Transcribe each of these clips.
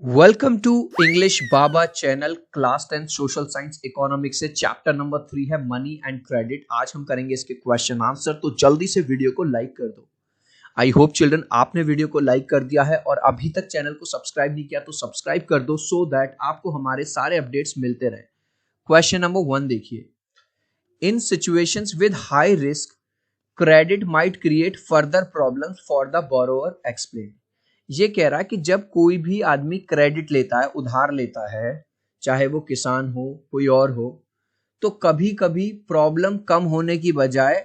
Welcome to English Baba channel. Class 10 social science economics से chapter number 3 है money and credit. आज हम करेंगे इसके क्वेश्चन आंसर, तो जल्दी से वीडियो को लाइक कर दो। आई होप चिल्ड्रन आपने वीडियो को लाइक कर दिया है और अभी तक चैनल को सब्सक्राइब नहीं किया तो सब्सक्राइब कर दो सो दैट आपको हमारे सारे अपडेट्स मिलते रहे। क्वेश्चन नंबर 1 देखिए, in situations with high risk credit might create further problems for the borrower, explain. ये कह रहा है कि जब कोई भी आदमी क्रेडिट लेता है, उधार लेता है, चाहे वो किसान हो कोई और हो, तो कभी कभी प्रॉब्लम कम होने की बजाय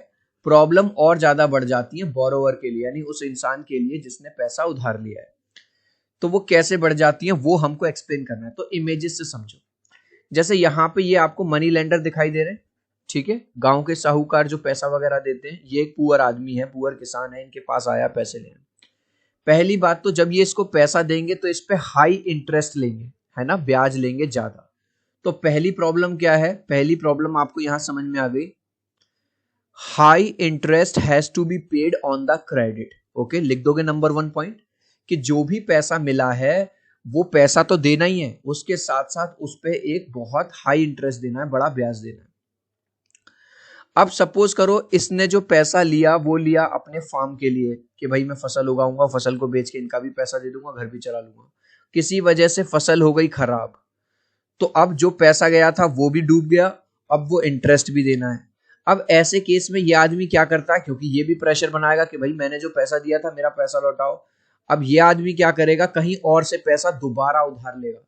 प्रॉब्लम और ज्यादा बढ़ जाती है बोरोवर के लिए, यानी उस इंसान के लिए जिसने पैसा उधार लिया है। तो वो कैसे बढ़ जाती है वो हमको एक्सप्लेन करना है। तो इमेजेस से समझो। जैसे यहाँ पे ये आपको मनी लेंडर दिखाई दे रहे हैं, ठीक है, गांव के साहूकार जो पैसा वगैरह देते हैं। ये एक पुअर आदमी है, पुअर किसान है, इनके पास आया पैसे लेने। पहली बात तो जब ये इसको पैसा देंगे तो इस पे हाई इंटरेस्ट लेंगे, है ना, ब्याज लेंगे ज्यादा। तो पहली प्रॉब्लम क्या है? पहली प्रॉब्लम आपको यहां समझ में आ गई, high interest has to be paid on the credit. Okay, लिख दोगे नंबर 1 पॉइंट कि जो भी पैसा मिला है वो पैसा तो देना ही है, उसके साथ साथ उस पे एक बहुत हाई इंटरेस्ट देना है, बड़ा ब्याज देना है। अब सपोज करो इसने जो पैसा लिया वो लिया अपने फार्म के लिए कि भाई मैं फसल उगाऊंगा, फसल को बेच के इनका भी पैसा दे दूंगा, घर भी चला लूंगा। किसी वजह से फसल हो गई खराब, तो अब जो पैसा गया था वो भी डूब गया, अब वो इंटरेस्ट भी देना है। अब ऐसे केस में ये आदमी क्या करता है, क्योंकि ये भी प्रेशर बनाएगा कि भाई मैंने जो पैसा दिया था मेरा पैसा लौटाओ। अब ये आदमी क्या करेगा, कहीं और से पैसा दोबारा उधार लेगा।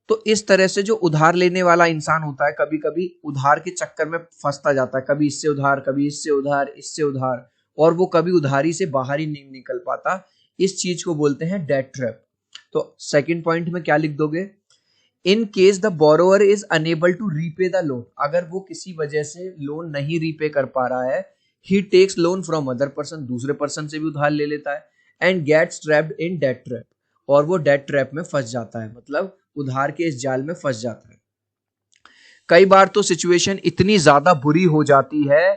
तो इस तरह से जो उधार लेने वाला इंसान होता है कभी कभी उधार के चक्कर में फंसता जाता है, कभी इससे उधार, कभी इससे उधार, इससे उधार, और वो कभी उधारी से बाहर ही नहीं निकल पाता। इस चीज को बोलते हैं डेट ट्रैप। तो सेकंड पॉइंट में क्या लिख दोगे, in case the borrower is unable to repay the loan, अगर वो किसी वजह से लोन नहीं रीपे कर पा रहा है, he takes loan from other person, दूसरे पर्सन से भी उधार ले लेता है, and gets trapped in debt trap, और वो डेट ट्रैप में फंस जाता है, मतलब उधार के इस जाल में फंस जाता है। कई बार तो सिचुएशन इतनी ज्यादा बुरी हो जाती है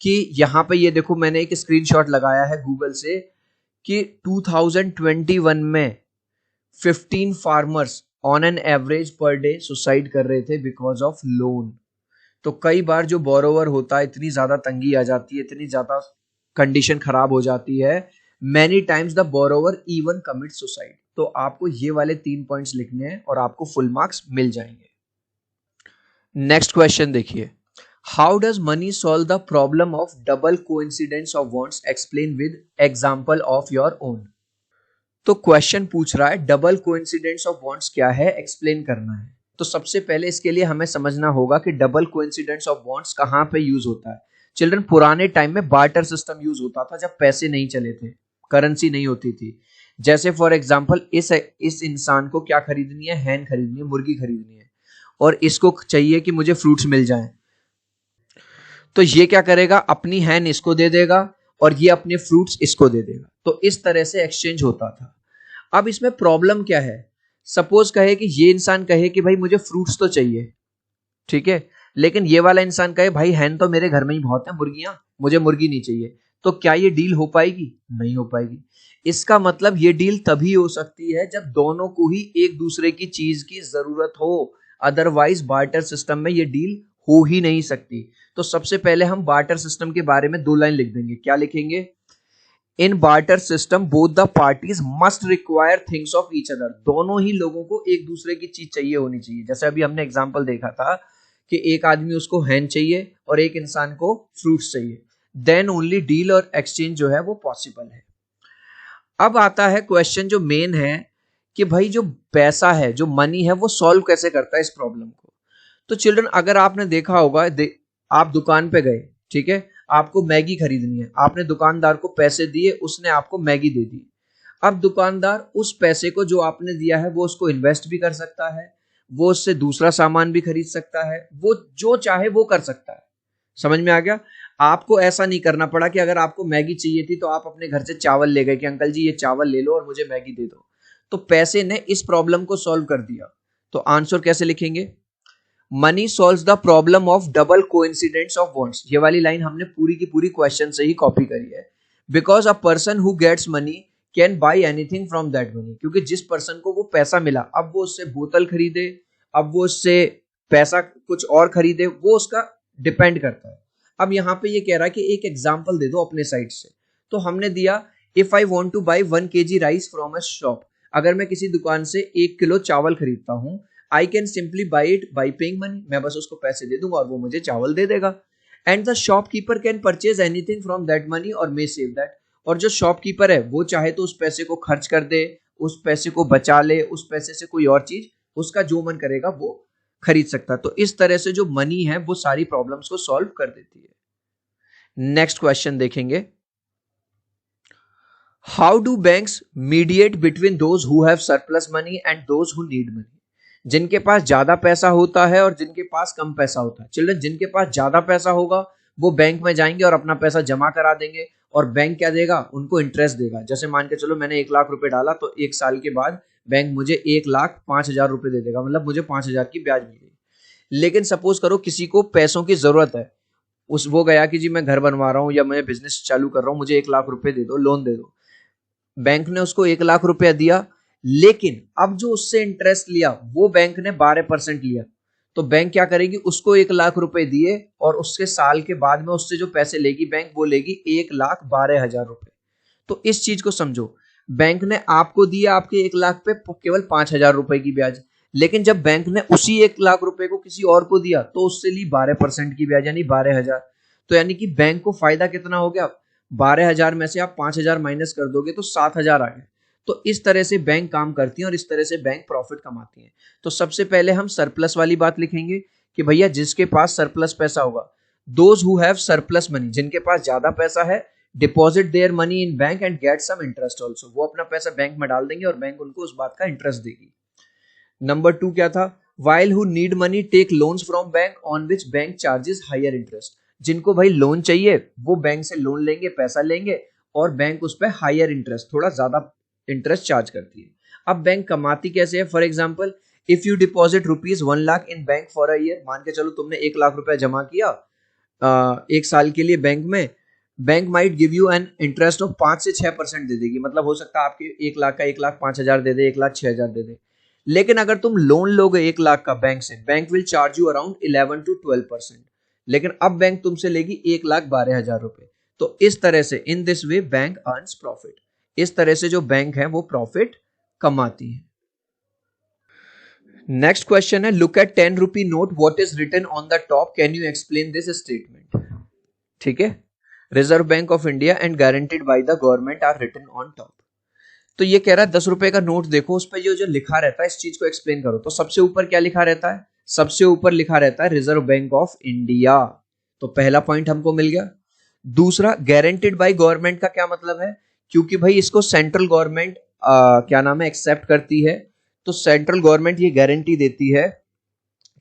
कि यहां पे ये देखो, मैंने एक स्क्रीनशॉट लगाया है गूगल से कि 2021 में 15 farmers on an average per day suicide कर रहे थे बिकॉज ऑफ लोन। तो कई बार जो बोरोवर होता है, इतनी ज्यादा तंगी आ जाती है, इतनी ज्यादा कंडीशन खराब हो जाती है, many times the borrower even commit suicide. तो आपको ये वाले 3 पॉइंट्स लिखने हैं और आपको फुल मार्क्स मिल जाएंगे। नेक्स्ट क्वेश्चन देखिए, how does money solve the problem of double coincidence of wants, explain with example of your own. तो क्वेश्चन पूछ रहा है डबल कोइंसिडेंस ऑफ वांट्स क्या है, एक्सप्लेन करना है। तो सबसे पहले इसके लिए हमें समझना होगा कि डबल कोइंसिडेंस ऑफ वांट्स कहां पे यूज होता है। चिल्ड्रन, पुराने टाइम में बार्टर सिस्टम यूज होता था जब पैसे नहीं चले थे, करेंसी नहीं होती थी। जैसे फॉर एग्जांपल इस इंसान को क्या खरीदनी है, हैन खरीदनी है, मुर्गी खरीदनी है, और इसको चाहिए कि मुझे फ्रूट्स मिल जाएं। तो ये क्या करेगा, अपनी हैन इसको दे देगा और ये अपने फ्रूट्स इसको दे देगा। तो इस तरह से एक्सचेंज होता था। अब इसमें प्रॉब्लम क्या है, सपोज कहे कि ये इंसान कहे कि भाई मुझे फ्रूट्स तो चाहिए, ठीक है, लेकिन ये वाला इंसान कहे भाई हैन तो मेरे घर में ही बहुत है मुर्गियां, मुझे मुर्गी नहीं चाहिए। तो क्या ये डील हो पाएगी? नहीं हो पाएगी। इसका मतलब ये डील तभी हो सकती है जब दोनों को ही एक दूसरे की चीज की जरूरत हो, अदरवाइज बार्टर सिस्टम में ये डील हो ही नहीं सकती। तो सबसे पहले हम बार्टर सिस्टम के बारे में 2 लाइन लिख देंगे। क्या लिखेंगे, in barter system both the parties must require things of each other, दोनों ही लोगों को एक दूसरे की चीज चाहिए होनी चाहिए। जैसे अभी हमने एग्जांपल देखा था कि एक आदमी उसको हैन चाहिए और एक इंसान को फ्रूट्स चाहिए, देन ओनली डील और एक्सचेंज जो है वो पॉसिबल है। अब आता है क्वेश्चन जो मेन है कि भाई जो पैसा है, जो मनी है, वो सॉल्व कैसे करता है इस प्रॉब्लम को। तो चिल्ड्रन, अगर आपने देखा होगा, आप दुकान पे गए, ठीक है, आपको मैगी खरीदनी है, आपने दुकानदार को पैसे दिए, उसने आपको मैगी दे दी। अब दुकानदार उस पैसे को जो आपने दिया है वो उसको इन्वेस्ट भी कर सकता है, वो उससे दूसरा सामान भी खरीद सकता है, वो जो चाहे वो कर सकता है। समझ में आ गया? आपको ऐसा नहीं करना पड़ा कि अगर आपको मैगी चाहिए थी तो आप अपने घर से चावल ले गए कि अंकल जी ये चावल ले लो और मुझे मैगी दे दो। तो पैसे ने इस प्रॉब्लम को सॉल्व कर दिया। तो आंसर कैसे लिखेंगे, money solves the problem of double coincidence of wants. ये वाली लाइन हमने पूरी की पूरी क्वेश्चन से ही कॉपी करी है। Because a person who gets money can buy anything from that money, क्योंकि जिस पर्सन को वो पैसा मिला, अब वो उससे बोतल खरीदे, अब वो उससे पैसा कुछ और खरीदे, वो उसका डिपेंड करता है। अब यहाँ पे ये कह रहा है कि एक एग्जाम्पल दे दो अपने साइड से। तो हमने दिया if I want two by 1 kg rice from a shop, अगर मैं किसी दुकान से 1 किलो चावल खरीदता हूँ, I can simply by it by paying money, मैं बस उसको पैसे दे दूंगा और वो मुझे चावल दे देगा। And the shopkeeper can purchase anything from that money और मे सेव दैट, और जो शॉपकीपर है वो चाहे तो उस पैसे को खर्च कर दे, उस पैसे को बचा ले, उस पैसे से कोई और चीज उसका जो मन करेगा वो खरीद सकता है। तो इस तरह से जो मनी है वो सारी प्रॉब्लम्स को सॉल्व कर देती है। नेक्स्ट क्वेश्चन देखेंगे, how do banks mediate between those who have surplus money and those who need money, जिनके पास ज्यादा पैसा होता है और जिनके पास कम पैसा होता है। चिल्ड्रन, जिनके पास ज्यादा पैसा होगा वो बैंक में जाएंगे और अपना पैसा जमा करा देंगे, और बैंक क्या देगा, उनको इंटरेस्ट देगा। जैसे मान के चलो मैंने 1 लाख रुपए डाला, तो 1 साल के बाद बैंक मुझे 1,05,000 रुपए दे देगा, मतलब मुझे 5,000 की ब्याज मिलेगी। लेकिन सपोज करो किसी को पैसों की जरूरत है, उस वो गया कि जी मैं घर बनवा रहा हूँ या मैं बिजनेस चालू कर रहा हूँ, मुझे 1 लाख रुपए दे दो, लोन दे दो। बैंक ने उसको 1 लाख रुपया दिया, लेकिन अब जो उससे इंटरेस्ट लिया वो बैंक ने 12% लिया। तो बैंक क्या करेगी, उसको 1 लाख रुपए दिए और उसके साल के बाद में उससे जो पैसे लेगी बैंक, वो लेगी 1,12,000 रुपए। तो इस चीज को समझो, बैंक ने आपको दिया आपके 1 लाख पे केवल 5,000 रुपए की ब्याज, लेकिन जब बैंक ने उसी 1 लाख रुपए को किसी और को दिया तो उससे ली 12% की ब्याज, यानी 12,000। तो यानी कि बैंक को फायदा कितना हो गया, 12,000 में से आप 5,000 माइनस कर दोगे तो 7,000 आ गए। तो इस तरह से बैंक काम करती है और इस तरह से बैंक प्रॉफिट कमाती है। तो सबसे पहले हम सरप्लस वाली बात लिखेंगे कि भैया जिसके पास सरप्लस पैसा होगा, those who have surplus money, जिनके पास ज्यादा पैसा है, deposit their money in bank and get some interest also, वो अपना पैसा बैंक में डाल देंगे और बैंक उनको उस बात का इंटरेस्ट देगी। नंबर 2 क्या था, while who need money take loans from bank on which bank charges higher interest, जिनको भाई लोन चाहिए वो बैंक से लोन लेंगे, पैसा लेंगे और बैंक उस पर हायर इंटरेस्ट, थोड़ा ज्यादा इंटरेस्ट चार्ज करती है। अब बैंक कमाती कैसे है, for example if you deposit ₹1 lakh in bank for a year, मान के चलो तुमने 1 लाख रुपया जमा किया 1 साल के लिए बैंक में, bank might give you an interest of 5 से 6% दे देगी, मतलब हो सकता है आपके 1 लाख का 1,05,000 दे दे, 1,06,000 दे दे। लेकिन अगर तुम लोन लोगे 1 लाख का बैंक से, bank will charge you around 11 to 12%, लेकिन अब बैंक तुमसे लेगी 1,12,000 रुपए। तो इस तरह से in this way bank earns profit, इस तरह से जो बैंक है वो प्रॉफिट कमाती है। नेक्स्ट क्वेश्चन है, look at 10 rupee note, what is written on the top, can you explain this statement. ठीक है, Reserve Bank of India and guaranteed by the government are written on top. तो ये कह रहा है 10 रुपए का नोट देखो, उस पर जो लिखा रहता है इस चीज को एक्सप्लेन करो। तो सबसे ऊपर क्या लिखा रहता है, सबसे ऊपर लिखा रहता है रिजर्व बैंक ऑफ इंडिया, तो पहला पॉइंट हमको मिल गया। दूसरा, गारंटीड बाय गवर्नमेंट का क्या मतलब है, क्योंकि भाई इसको सेंट्रल गवर्नमेंट क्या नाम है एक्सेप्ट करती है, तो सेंट्रल गवर्नमेंट ये गारंटी देती है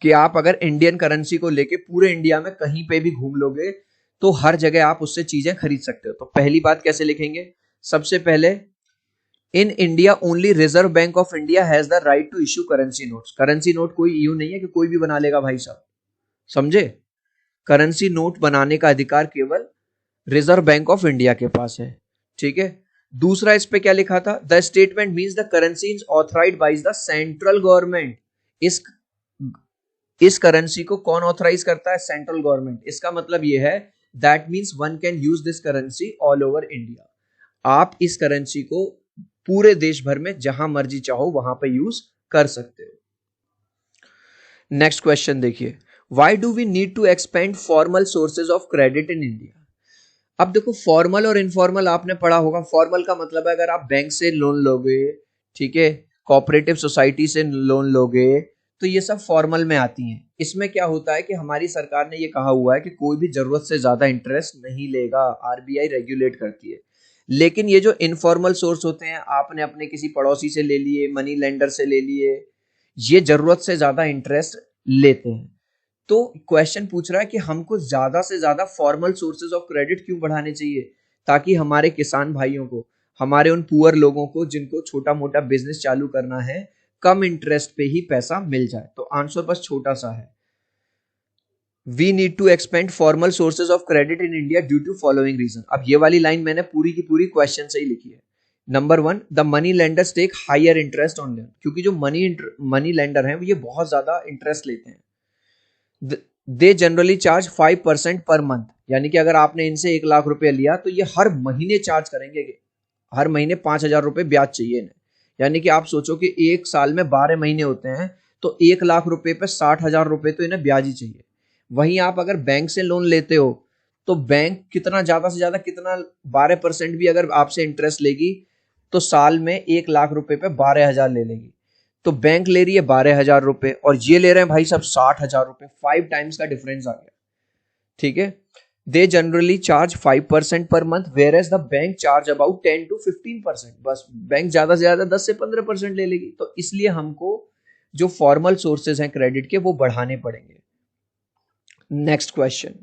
कि आप अगर इंडियन करेंसी को लेके पूरे इंडिया में कहीं पे भी घूम लोगे तो हर जगह आप उससे चीजें खरीद सकते हो। तो पहली बात कैसे लिखेंगे, सबसे पहले in India only Reserve Bank of India has the right to issue currency notes. Currency note कोई यूं नहीं है कि कोई भी बना लेगा भाई साहब, समझे, करेंसी नोट बनाने का अधिकार केवल रिजर्व बैंक ऑफ इंडिया के पास है। ठीक है, दूसरा इस पे क्या लिखा था, the statement means the currency is authorised by the central government. इस करेंसी को कौन ऑथराइज करता है, सेंट्रल गवर्नमेंट। इसका मतलब यह है that means one can use this currency all over India, आप इस करेंसी को पूरे देश भर में जहां मर्जी चाहो वहां पे यूज कर सकते हो। नेक्स्ट क्वेश्चन देखिए, why do we need to expand formal sources of credit in India. अब देखो फॉर्मल और इनफॉर्मल आपने पढ़ा होगा। फॉर्मल का मतलब है अगर आप बैंक से लोन लोगे, ठीक है, कोऑपरेटिव सोसाइटी से लोन लोगे, तो ये सब फॉर्मल में आती हैं। इसमें क्या होता है कि हमारी सरकार ने ये कहा हुआ है कि कोई भी जरूरत से ज्यादा इंटरेस्ट नहीं लेगा, आरबीआई रेगुलेट करती है। लेकिन ये जो इनफॉर्मल सोर्स होते हैं, आपने अपने किसी पड़ोसी से ले लिए, मनी लेंडर से ले लिए, ये जरूरत से ज्यादा इंटरेस्ट लेते हैं। तो क्वेश्चन पूछ रहा है कि हमको ज्यादा से ज्यादा फॉर्मल सोर्सेज ऑफ क्रेडिट क्यों बढ़ाने चाहिए, ताकि हमारे किसान भाइयों को, हमारे उन पुअर लोगों को जिनको छोटा मोटा बिजनेस चालू करना है, कम इंटरेस्ट पे ही पैसा मिल जाए। तो आंसर बस छोटा सा है, we need to expand formal sources of credit in India due to following reason. अब ये वाली लाइन मैंने पूरी की पूरी क्वेश्चन से ही लिखी है। Number one, the money lenders take higher interest on them, क्योंकि जो मनी लेंडर हैं ये बहुत ज्यादा इंटरेस्ट लेते हैं। दे जनरली चार्ज 5% पर मंथ, यानी कि अगर आपने इनसे 1 लाख रुपए लिया तो ये हर महीने चार्ज करेंगे, हर महीने 5,000 रुपए ब्याज चाहिए इन्हें। यानी कि आप सोचो कि एक साल में 12 महीने होते हैं, तो 1 लाख रुपए पे 60,000 रुपए तो इन्हें ब्याज ही चाहिए। वहीं आप अगर बैंक से लोन लेते हो तो बैंक कितना ज्यादा से ज्यादा कितना 12% भी अगर आपसे इंटरेस्ट लेगी तो साल में 1 लाख रुपए पे 12,000 ले लेगी। तो बैंक ले रही है 12,000 रुपए और ये ले रहे हैं भाई साहब 60,000 रुपए, 5 टाइम्स का डिफरेंस आ गया। ठीक है, दे जनरली चार्ज 5% पर month, whereas the bank charge about 10 to 15%। बस बैंक ज्यादा से ज्यादा 10 से 15% ले लेगी। तो इसलिए हमको जो फॉर्मल सोर्सेज हैं क्रेडिट के वो बढ़ाने पड़ेंगे। Next question,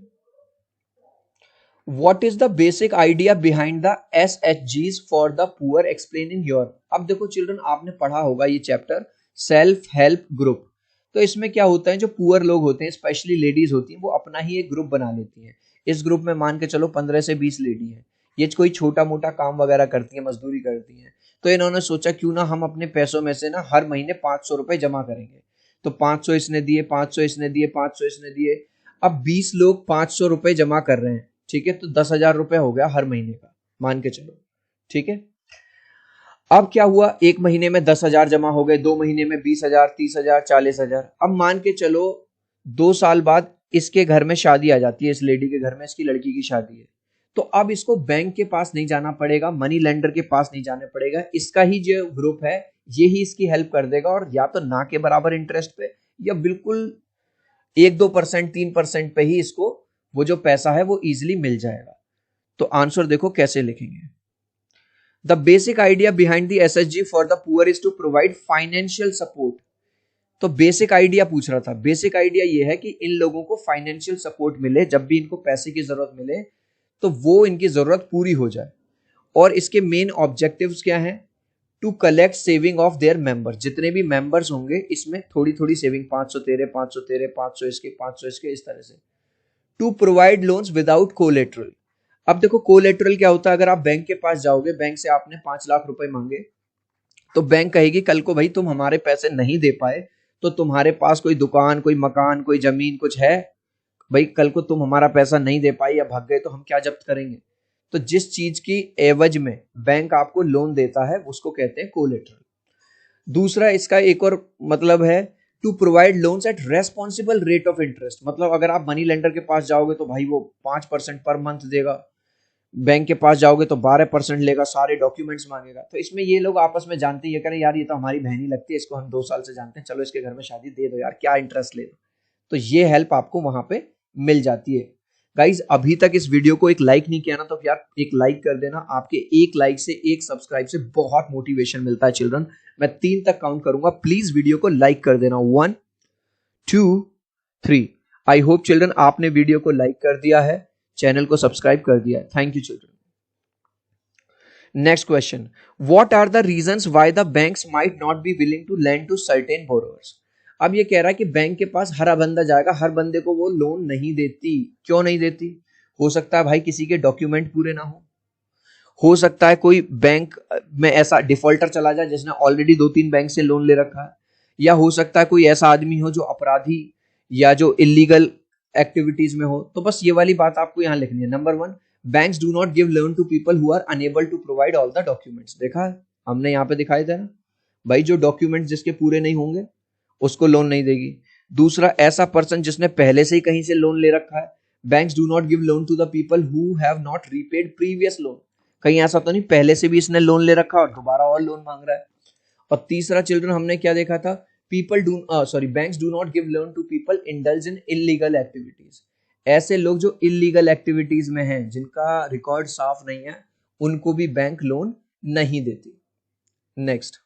What is the basic idea behind the SHGs for the poor? Explain in your। अब देखो चिल्ड्रन, आपने पढ़ा होगा ये चैप्टर सेल्फ हेल्प ग्रुप। तो इसमें क्या होता है, जो पुअर लोग होते हैं स्पेशली लेडीज होती हैं वो अपना ही एक ग्रुप बना लेती हैं। इस ग्रुप में मान के चलो 15 से 20 लेडी हैं, ये कोई छोटा मोटा काम वगैरह करती हैं, मजदूरी करती हैं। तो इन्होंने सोचा क्यों ना हम अपने पैसों में से ना हर महीने 500 रुपए जमा करेंगे। तो 500 इसने दिए, 500 इसने दिए, 500 इसने दिए। अब 20 लोग 500 रुपए जमा कर रहे हैं, ठीक है, तो 10,000 रुपए हो गया हर महीने का, मान के चलो। ठीक है, अब क्या हुआ, एक महीने में 10,000 जमा हो गए, 2 महीने में 20,000, 30,000, 40,000। अब मान के चलो 2 साल बाद इसके घर में शादी आ जाती है, इस लेडी के घर में इसकी लड़की की शादी है। तो अब इसको बैंक के पास नहीं जाना पड़ेगा, मनी लेंडर के पास नहीं जाना पड़ेगा, इसका ही जो ग्रुप है ये ही इसकी हेल्प कर देगा, और या तो ना के बराबर इंटरेस्ट पे या बिल्कुल 1-2%, 3% पे ही इसको वो जो पैसा है वो इजिली मिल जाएगा। तो आंसर देखो कैसे लिखेंगे। The basic idea behind the SHG for the poor is to provide financial support. तो बेसिक आइडिया पूछ रहा था, बेसिक आइडिया ये है कि इन लोगों को फाइनेंशियल सपोर्ट मिले, जब भी इनको पैसे की जरूरत मिले तो वो इनकी जरूरत पूरी हो जाए। और इसके मेन ऑब्जेक्टिव्स क्या हैं, to collect saving of their member, जितने भी मेंबर्स होंगे इसमें थोड़ी थोड़ी सेविंग, 500 तेरे, 500 तेरे, 500 इसके, 500 इसके, इस तरह से। To provide loans without collateral. अब देखो कोलेटरल क्या होता है, अगर आप बैंक के पास जाओगे, बैंक से आपने 5 लाख रुपए मांगे, तो बैंक कहेगी कल को भाई तुम हमारे पैसे नहीं दे पाए तो तुम्हारे पास कोई दुकान, कोई मकान, कोई जमीन कुछ है, भाई कल को तुम हमारा पैसा नहीं दे पाई या भाग गए तो हम क्या जब्त करेंगे। तो जिस चीज की एवज में बैंक आपको लोन देता है उसको कहते हैं कोलेटरल। दूसरा इसका एक और मतलब है, to provide loans at responsible rate of interest. मतलब अगर आप मनी लेंडर के पास जाओगे तो भाई वो 5% पर मंथ देगा, बैंक के पास जाओगे तो 12% लेगा, सारे डॉक्यूमेंट्स मांगेगा। तो इसमें ये लोग आपस में जानते ही करें यार ये तो हमारी बहन ही लगती है, इसको हम 2 साल से जानते हैं, चलो इसके घर में शादी दे दो यार, क्या इंटरेस्ट ले दो। तो ये हेल्प आपको वहां पे मिल जाती है। गाइज अभी तक इस वीडियो को एक लाइक नहीं किया ना, तो यार एक लाइक कर देना, आपके एक लाइक से, एक सब्सक्राइब से बहुत मोटिवेशन मिलता है चिल्ड्रन। मैं 3 तक काउंट करूंगा, प्लीज वीडियो को लाइक कर देना, 1 2 3। आई होप चिल्ड्रन आपने वीडियो को लाइक कर दिया है, चैनल को सब्सक्राइब कर दिया है। Thank you children. Next question, what are the reasons why the banks might not be willing to lend to certain borrowers. अब ये कह रहा है कि बैंक के पास हर बंदा जाएगा, हर बंदे को वो लोन नहीं देती। क्यों नहीं देती? हो सकता है भाई किसी के डॉक्यूमेंट पूरे ना हो सकता है कोई बैंक में ऐसा डिफॉल्टर चला जाए जिसने ऑलरेडी 2-3 बैंक से लोन ले रखा है, या हो सकता है कोई ऐसा आदमी हो जो अपराधी या जो इलीगल एक्टिविटीज में हो। तो बस ये वाली बात आपको यहां लिखनी है। Number 1, banks do not give loan to people who are unable to provide all the documents. देखा हमने यहाँ पे दिखाई दे ना भाई, जो डॉक्यूमेंट्स जिसके पूरे नहीं होंगे उसको लोन नहीं देगी। दूसरा, ऐसा पर्सन जिसने पहले से ही कहीं से लोन ले रखा है। Banks do not give loan to the people who have not repaid previous loan. कहीं ऐसा तो नहीं पहले से भी इसने लोन ले रखा और दोबारा और लोन मांग रहा है। और तीसरा चिल्ड्रन हमने क्या देखा था, banks do not give loan to people indulge in illegal activities. ऐसे लोग जो इलीगल एक्टिविटीज में हैं, जिनका रिकॉर्ड साफ नहीं है, उनको भी बैंक लोन नहीं देती। Next,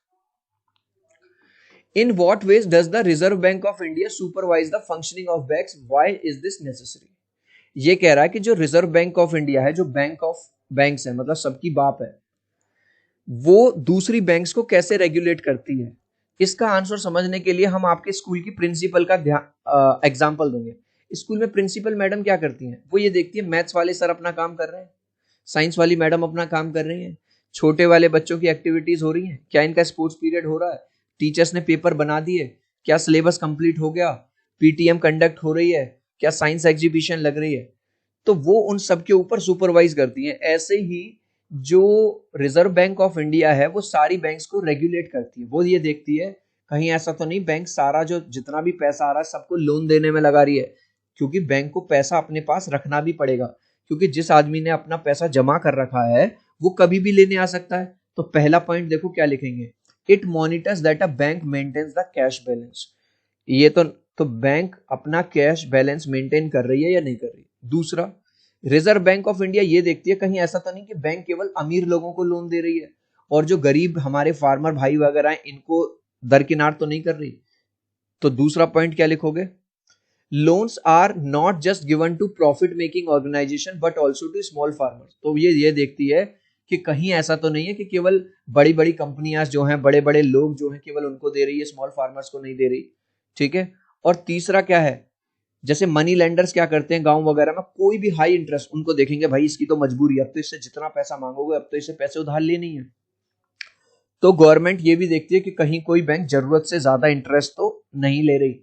in what ways does the Reserve Bank of India supervise the functioning of banks, why is this necessary. ये कह रहा है कि जो रिजर्व बैंक ऑफ इंडिया है, जो बैंक ऑफ बैंक्स है, मतलब सबकी बाप है, वो दूसरी बैंक्स को कैसे रेगुलेट करती है। इसका आंसर समझने के लिए हम आपके स्कूल की प्रिंसिपल का एग्जांपल देंगे। स्कूल में प्रिंसिपल मैडम क्या करती हैं, वो ये देखती है मैथ्स वाले सर अपना काम कर रहे हैं, साइंस वाली मैडम अपना काम कर रही हैं, छोटे वाले बच्चों की एक्टिविटीज हो रही हैं, क्या इनका स्पोर्ट्स पीरियड हो रहा है, टीचर्स ने पेपर बना दिए, क्या सिलेबस कंप्लीट हो गया, पीटीएम कंडक्ट हो रही है, क्या साइंस एग्जीबिशन लग रही है, तो वो उन सब के ऊपर सुपरवाइज करती हैं। ऐसे ही जो रिजर्व बैंक ऑफ इंडिया है वो सारी बैंक्स को रेगुलेट करती है, वो ये देखती है कहीं ऐसा तो नहीं बैंक सारा जो जितना भी पैसा आ रहा है सबको लोन देने में लगा रही है, क्योंकि बैंक को पैसा अपने पास रखना भी पड़ेगा, क्योंकि जिस आदमी ने अपना पैसा जमा कर रखा है वो कभी भी लेने आ सकता है। तो पहला पॉइंट देखो क्या लिखेंगे, it monitors that a bank maintains the cash balance. ये तो बैंक अपना कैश बैलेंस मेंटेन कर रही है या नहीं कर रही। दूसरा, रिजर्व बैंक ऑफ इंडिया ये देखती है कहीं ऐसा तो नहीं कि बैंक केवल अमीर लोगों को लोन दे रही है और जो गरीब हमारे फार्मर भाई वगैरह हैं इनको दरकिनार तो नहीं कर रही। तो दूसरा पॉइंट क्या लिखोगे, loans are not just given to profit making organisation but also to small farmers. तो ये देखती है कि कहीं ऐसा तो नहीं है कि केवल बड़ी बड़ी कंपनियां जो हैं, बड़े बड़े लोग जो हैं केवल उनको दे रही है, स्मॉल फार्मर्स को नहीं दे रही। ठीक है। और तीसरा क्या है, जैसे मनी लेंडर्स क्या करते हैं गांव वगैरह में, कोई भी हाई इंटरेस्ट उनको देखेंगे भाई इसकी तो मजबूरी है, अब तो इससे जितना पैसा मांगोगे अब तो इससे पैसे उधार लेने ही है। तो गवर्नमेंट ये भी देखती है कि कहीं कोई बैंक जरूरत से ज्यादा इंटरेस्ट तो नहीं ले रही।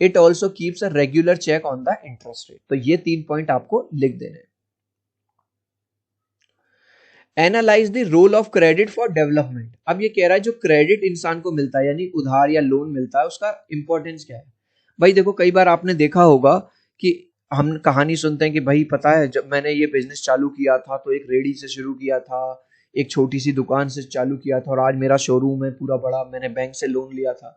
It also keeps a regular check on the interest rate. तो ये 3 पॉइंट आपको लिख देने। Analyse the role of credit for development. अब ये कह रहा है जो क्रेडिट इंसान को मिलता है यानी उधार या लोन मिलता है उसका इंपॉर्टेंस क्या है। भाई देखो कई बार आपने देखा होगा कि हम कहानी सुनते हैं कि भाई पता है जब मैंने ये बिजनेस चालू किया था तो एक रेडी से शुरू किया था, एक छोटी सी दुकान से चालू किया था और आज मेरा शोरूम है पूरा बड़ा, मैंने बैंक से लोन लिया था।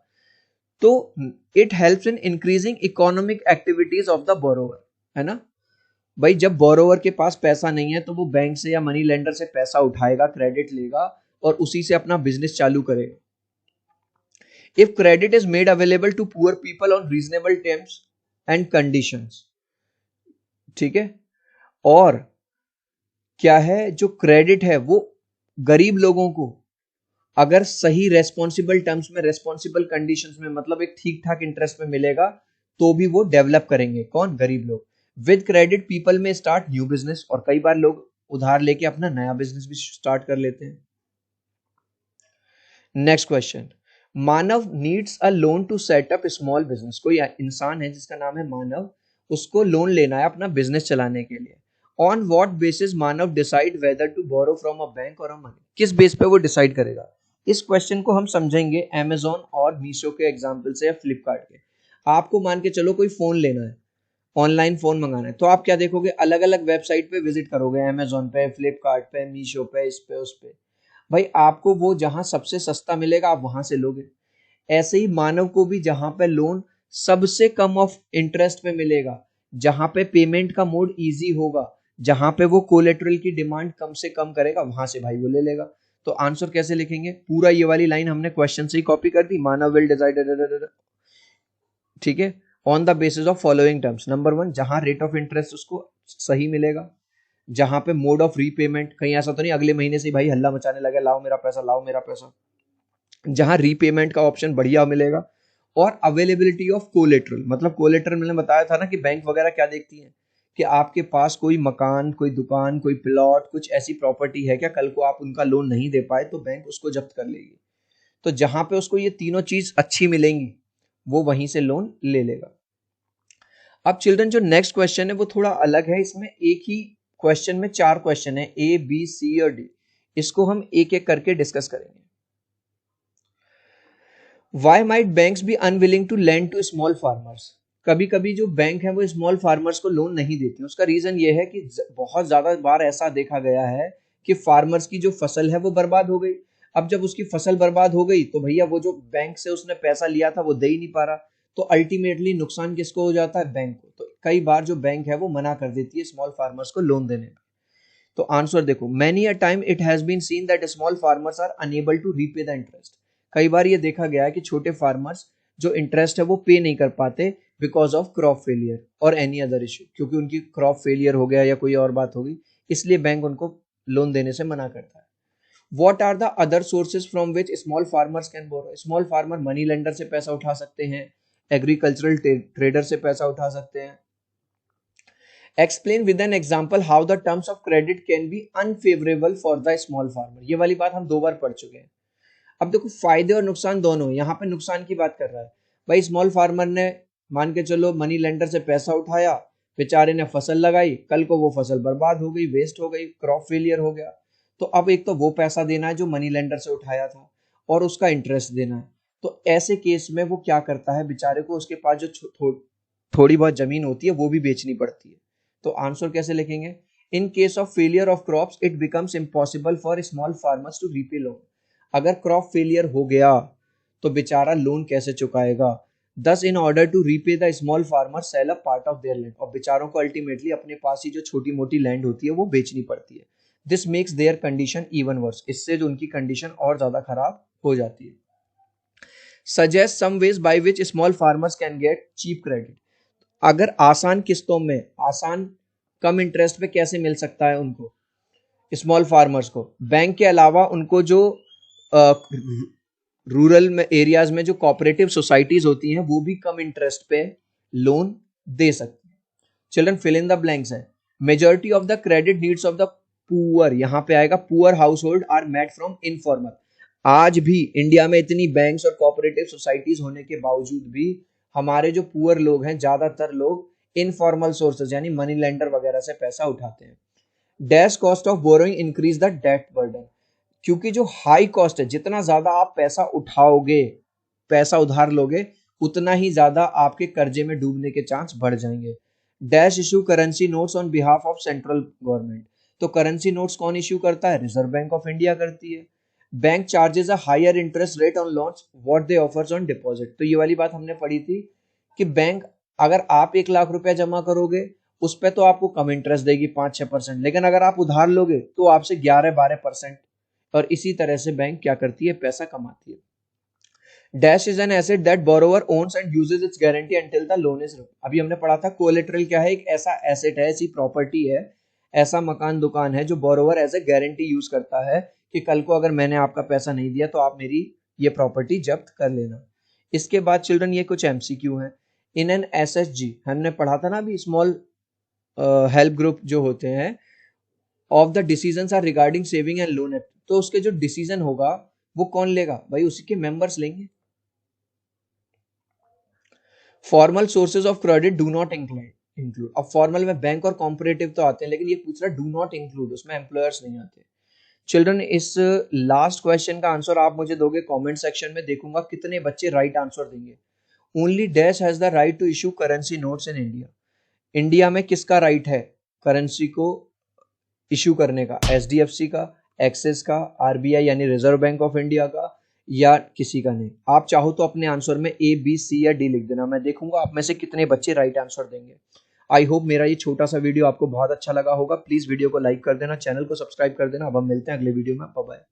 तो it helps in increasing economic activities of the borrower, है ना। भाई जब बोरोवर के पास पैसा नहीं है तो वो बैंक से या मनी लेंडर से पैसा उठाएगा, क्रेडिट लेगा और उसी से अपना बिजनेस चालू करेगा। If credit is made available to poor people on reasonable terms and conditions, ठीक है। और क्या है, जो क्रेडिट है वो गरीब लोगों को अगर सही रेस्पॉन्सिबल टर्म्स में, रेस्पॉन्सिबल कंडीशंस में, मतलब एक ठीक ठाक इंटरेस्ट में मिलेगा तो भी वो डेवलप करेंगे। कौन? गरीब लोग। विद क्रेडिट पीपल में स्टार्ट न्यू बिजनेस, और कई बार लोग उधार लेके अपना नया बिजनेस भी स्टार्ट कर लेते हैं। Next question, Manav needs a loan to set up small business. कोई इंसान है जिसका नाम है मानव, उसको लोन लेना है अपना बिजनेस चलाने के लिए। On what basis Manav decide whether to borrow from a bank और अ मनी। किस बेस पे वो डिसाइड करेगा? इस क्वेश्चन को हम समझेंगे अमेजोन और मीशो के एग्जाम्पल से या फ्लिपकार्ट के। आपको मान के चलो कोई फोन लेना है, ऑनलाइन फोन मंगाना है, तो आप क्या देखोगे, अलग अलग वेबसाइट पे विजिट करोगे, अमेजोन पे, फ्लिपकार्ट पे, मीशो पे, इस पे उस पे। भाई आपको वो जहां सबसे सस्ता मिलेगा आप वहां से लोगे। ऐसे ही मानव को भी जहां पे लोन सबसे कम ऑफ इंटरेस्ट पे मिलेगा, जहां पे पेमेंट का मोड इजी होगा, जहां पे वो कोलेटरल की डिमांड कम से कम करेगा, वहां से भाई वो ले लेगा। तो आंसर कैसे लिखेंगे? पूरा ये वाली लाइन हमने क्वेश्चन से ही कॉपी कर दी। मानव विल डिसाइड, ठीक है, on the basis of following terms. Number 1, जहां रेट ऑफ इंटरेस्ट उसको सही मिलेगा, जहां पे मोड ऑफ रीपेमेंट, कहीं ऐसा तो नहीं अगले महीने से भाई हल्ला मचाने लगे लाओ मेरा पैसा, लाओ मेरा पैसा, जहां रीपेमेंट का ऑप्शन बढ़िया मिलेगा। और अवेलेबिलिटी ऑफ कोलेटरल, मतलब कोलेटरल मैंने बताया था ना कि बैंक वगैरह क्या देखती है कि आपके पास कोई मकान, कोई दुकान, कोई प्लॉट, कुछ ऐसी प्रॉपर्टी है क्या, कल को आप उनका लोन नहीं दे पाए तो बैंक उसको जब्त कर लेगी। तो जहां पे उसको ये तीनों चीज अच्छी मिलेंगी वो वहीं से लोन ले लेगा। अब चिल्ड्रन जो नेक्स्ट क्वेश्चन है वो थोड़ा अलग है, इसमें एक ही क्वेश्चन में 4 क्वेश्चन है, ए बी सी और डी। इसको हम एक एक करके डिस्कस करेंगे। Why might banks be unwilling to lend to small farmers. कभी कभी जो बैंक है वो स्मॉल फार्मर्स को लोन नहीं देती। उसका रीजन ये है कि बहुत ज्यादा बार ऐसा देखा गया है कि फार्मर्स की जो फसल है वो बर्बाद हो गई। अब जब उसकी फसल बर्बाद हो गई तो भैया वो जो बैंक से उसने पैसा लिया था वो दे ही नहीं पा रहा, तो अल्टीमेटली नुकसान किसको हो जाता है? बैंक को। तो कई बार जो बैंक है वो मना कर देती है स्मॉल फार्मर्स को लोन देने में। तो आंसर देखो, many a time it has been seen that small farmers are unable to repay the interest. कई बार ये देखा गया है कि छोटे फार्मर्स जो इंटरेस्ट है वो पे नहीं कर पाते बिकॉज ऑफ क्रॉप फेलियर और एनी अदर इशू, क्योंकि उनकी क्रॉप फेलियर हो गया या कोई और बात होगी, इसलिए बैंक उनको लोन देने से मना करता है। What are the other sources from which small farmers can borrow. Small farmer money lender से पैसा उठा सकते हैं, एग्रीकल्चरल ट्रेडर से पैसा उठा सकते हैं, explain with an example how the terms of credit can be unfavourable for the small farmer. ये वाली बात हम 2 बार पढ़ चुके हैं। अब देखो फायदे और नुकसान दोनों, यहाँ पे नुकसान की बात कर रहा है। भाई स्मॉल फार्मर ने मान के चलो मनी लेंडर से पैसा उठाया, बेचारे ने फसल लगाई, कल को वो फसल बर्बाद हो गई, वेस्ट हो गई, क्रॉप फेलियर हो गया। तो अब एक तो वो पैसा देना है जो मनी लेंडर से उठाया था और उसका इंटरेस्ट देना है। तो ऐसे केस में वो क्या करता है, बेचारे को उसके पास जो थोड़ी बहुत जमीन होती है वो भी बेचनी पड़ती है। तो आंसर कैसे लिखेंगे? In case of failure of crops it becomes impossible for small farmers to repay loan. अगर क्रॉप फेलियर हो गया तो बेचारा लोन कैसे चुकाएगा? Thus in order to repay the small farmer sell a part of their land. और बेचारों को अल्टीमेटली अपने पास ही जो छोटी मोटी लैंड होती है वो बेचनी पड़ती है। This makes there condition even worse. इससे जो उनकी कंडीशन और ज्यादा खराब हो जाती है। Suggest some ways by which small farmers can get cheap credit. अगर आसान किस्तों में, आसान कम इंटरेस्ट पे कैसे मिल सकता है उनको स्मॉल फार्मर्स को? बैंक के अलावा उनको जो रूरल में एरियाज में जो कोऑपरेटिव सोसाइटीज होती हैं वो भी कम इंटरेस्ट पे लोन दे सकती हैं। Children fill in the blanks है। Majority of the credit needs of the poor, यहाँ पे आएगा पुअर हाउस होल्ड आर मेट फ्रॉम इनफॉर्मल। आज भी इंडिया में इतनी बैंक्स और कोऑपरेटिव सोसाइटीज होने के बावजूद भी हमारे जो पुअर लोग हैं, ज्यादातर लोग इनफॉर्मल सोर्सेज यानी मनी लेंडर वगैरह से पैसा उठाते हैं। Dash cost of borrowing increase the debt burden. क्योंकि जो हाई कॉस्ट है, जितना ज्यादा आप पैसा उठाओगे, पैसा उधार लोगे, उतना ही ज्यादा आपके कर्जे में डूबने के चांस बढ़ जाएंगे। Dash issue currency notes on behalf of central government. तो करेंसी नोट्स कौन इशू करता है? रिजर्व बैंक ऑफ इंडिया करती है। Bank charges a higher interest rate on loans what they offers on deposit. तो ये वाली बात हमने पढ़ी थी कि बैंक, अगर आप 1 लाख रुपया जमा करोगे उस पर तो आपको कम इंटरेस्ट देगी 5-6%, लेकिन अगर आप उधार लोगे तो आपसे 11-12%। और इसी तरह से बैंक क्या करती है? पैसा कमाती है। Dash is an asset that borrower owns and uses its guarantee until the loan is. अभी हमने पढ़ा था कोलेटरल क्या है? एक ऐसा एसेट है, ऐसी प्रॉपर्टी है, ऐसा मकान दुकान है जो borrower as a guarantee use करता है कि कल को अगर मैंने आपका पैसा नहीं दिया तो आप मेरी ये प्रॉपर्टी जब्त कर लेना। इसके बाद चिल्ड्रन ये कुछ एमसीक्यू हैं। इन एन एसएचजी, हमने पढ़ा था ना अभी, स्मॉल हेल्प ग्रुप जो होते हैं, of the decisions are regarding saving and loan act. तो उसके जो डिसीजन होगा वो कौन लेगा? भाई उसी के मेंबर्स लेंगे। Formal sources of credit do not include. अब फॉर्मल में बैंक और कॉम्परेटिव तो आते हैं, लेकिन ये पूछ रहा डू नॉट इंक्लूड, उसमें एम्प्लॉयर्स नहीं आते। चिल्ड्रन इस लास्ट क्वेश्चन का आंसर आप मुझे दोगे कमेंट सेक्शन में, देखूंगा कितने बच्चे राइट आंसर देंगे। Only dash has the right to issue currency notes in India. India में किसका राइट है करेंसी को इशू करने का? एचडीएफसी का, एक्सिस का, आरबीआई यानी रिजर्व बैंक ऑफ इंडिया का, या किसी का नहीं? आप चाहो तो अपने आंसर में ए बी सी या डी लिख देना, मैं देखूंगा आप में से कितने बच्चे राइट आंसर देंगे। आई होप मेरा ये छोटा सा वीडियो आपको बहुत अच्छा लगा होगा। प्लीज वीडियो को लाइक कर देना, चैनल को सब्सक्राइब कर देना। अब हम मिलते हैं अगले वीडियो में। Bye bye.